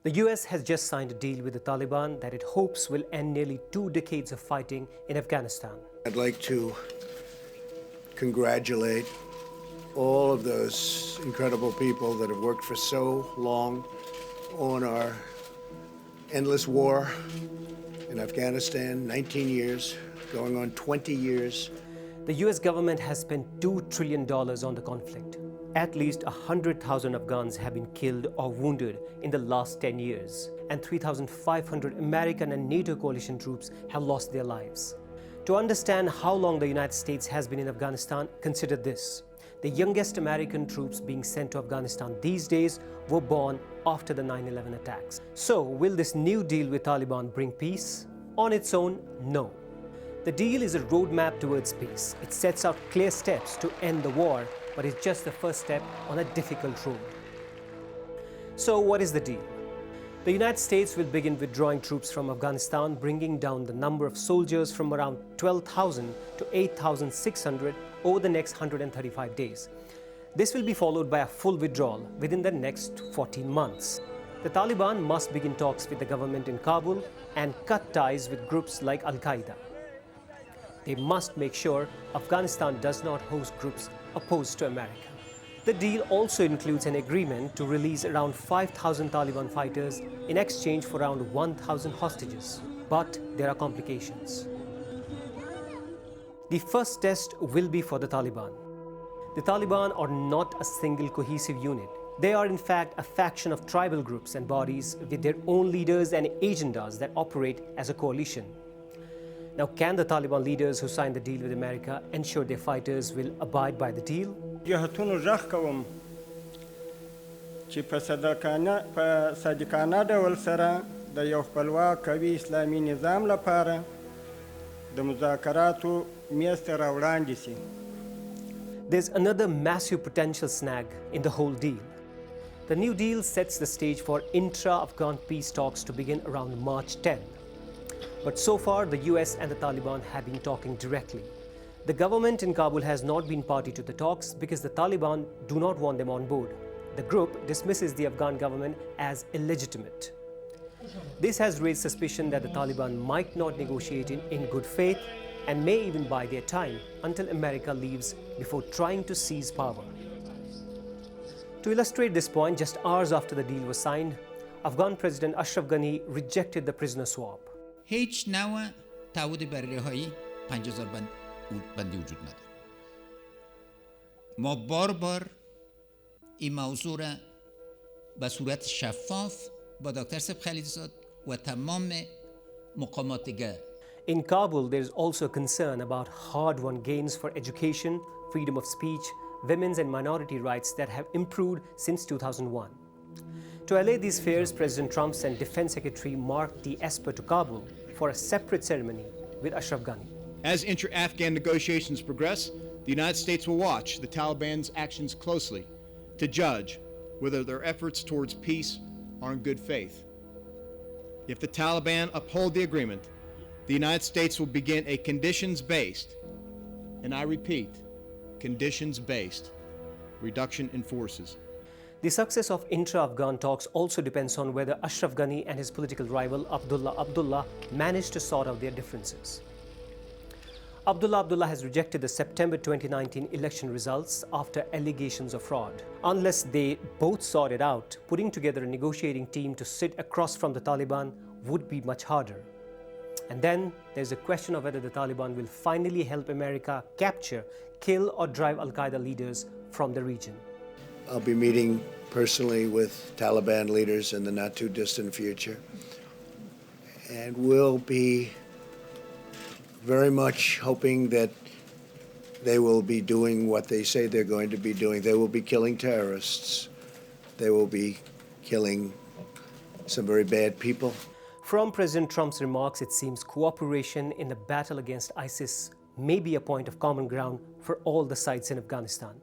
The US has just signed a deal with the Taliban that it hopes will end nearly 2 decades of fighting in Afghanistan. I'd like to congratulate all of those incredible people that have worked for so long on our endless war in Afghanistan, 19 years, going on 20 years. The US government has spent $2 trillion on the conflict. At least 100,000 Afghans have been killed or wounded in the last 10 years, and 3,500 American and NATO coalition troops have lost their lives. To understand how long the United States has been in Afghanistan, consider this. The youngest American troops being sent to Afghanistan these days were born after the 9/11 attacks. So, will this new deal with Taliban bring peace? On its own, no. The deal is a roadmap towards peace. It sets out clear steps to end the war, but it's just the first step on a difficult road. So, what is the deal? The United States will begin withdrawing troops from Afghanistan, bringing down the number of soldiers from around 12,000 to 8,600 over the next 135 days. This will be followed by a full withdrawal within the next 14 months. The Taliban must begin talks with the government in Kabul and cut ties with groups like Al-Qaeda. They must make sure Afghanistan does not host groups opposed to America. The deal also includes an agreement to release around 5,000 Taliban fighters in exchange for around 1,000 hostages. But there are complications. The first test will be for the Taliban. The Taliban are not a single cohesive unit. They are in fact a faction of tribal groups and bodies with their own leaders and agendas that operate as a coalition. Now, can the Taliban leaders who signed the deal with America ensure their fighters will abide by the deal? جهتونو ژغ کوم چې په صادقانه ډول سره د یو خپلواک قوي اسلامي نظام لپاره د مذاکراتو میز ته راوړاندې شي. There's another massive potential snag in the whole deal. The new deal sets the stage for intra-Afghan peace talks to begin around March 10. But so far, the US and the Taliban have been talking directly. The government in Kabul has not been party to the talks because the Taliban do not want them on board. The group dismisses the Afghan government as illegitimate. This has raised suspicion that the Taliban might not negotiate in good faith and may even buy their time until America leaves before trying to seize power. To illustrate this point, just hours after the deal was signed, Afghan President Ashraf Ghani rejected the prisoner swap. هیچ نوع تعهد برای رهایی 50,000 بندی وجود نداره. ما بار این موضوع را به صورت شفاف با دکتر سب خلیلزاد و تمام مقامات دیگر. In Kabul, there is also concern about hard-won gains for education, freedom of speech, women's and minority rights that have improved since 2001. To allay these fears, President Trump sent Defense Secretary Mark T. Esper to Kabul for a separate ceremony with Ashraf Ghani. As inter-Afghan negotiations progress, the United States will watch the Taliban's actions closely to judge whether their efforts towards peace are in good faith. If the Taliban uphold the agreement, the United States will begin a conditions-based, and I repeat, conditions-based reduction in forces. The success of intra-Afghan talks also depends on whether Ashraf Ghani and his political rival Abdullah manage to sort out their differences. Abdullah has rejected the September 2019 election results after allegations of fraud. Unless they both sort it out, putting together a negotiating team to sit across from the Taliban would be much harder. And then there's a question of whether the Taliban will finally help America capture, kill or drive Al-Qaeda leaders from the region. I'll be meeting personally with Taliban leaders in the not too distant future. And we'll be very much hoping that they will be doing what they say they're going to be doing. They will be killing terrorists. They will be killing some very bad people. From President Trump's remarks, it seems cooperation in the battle against ISIS may be a point of common ground for all the sides in Afghanistan.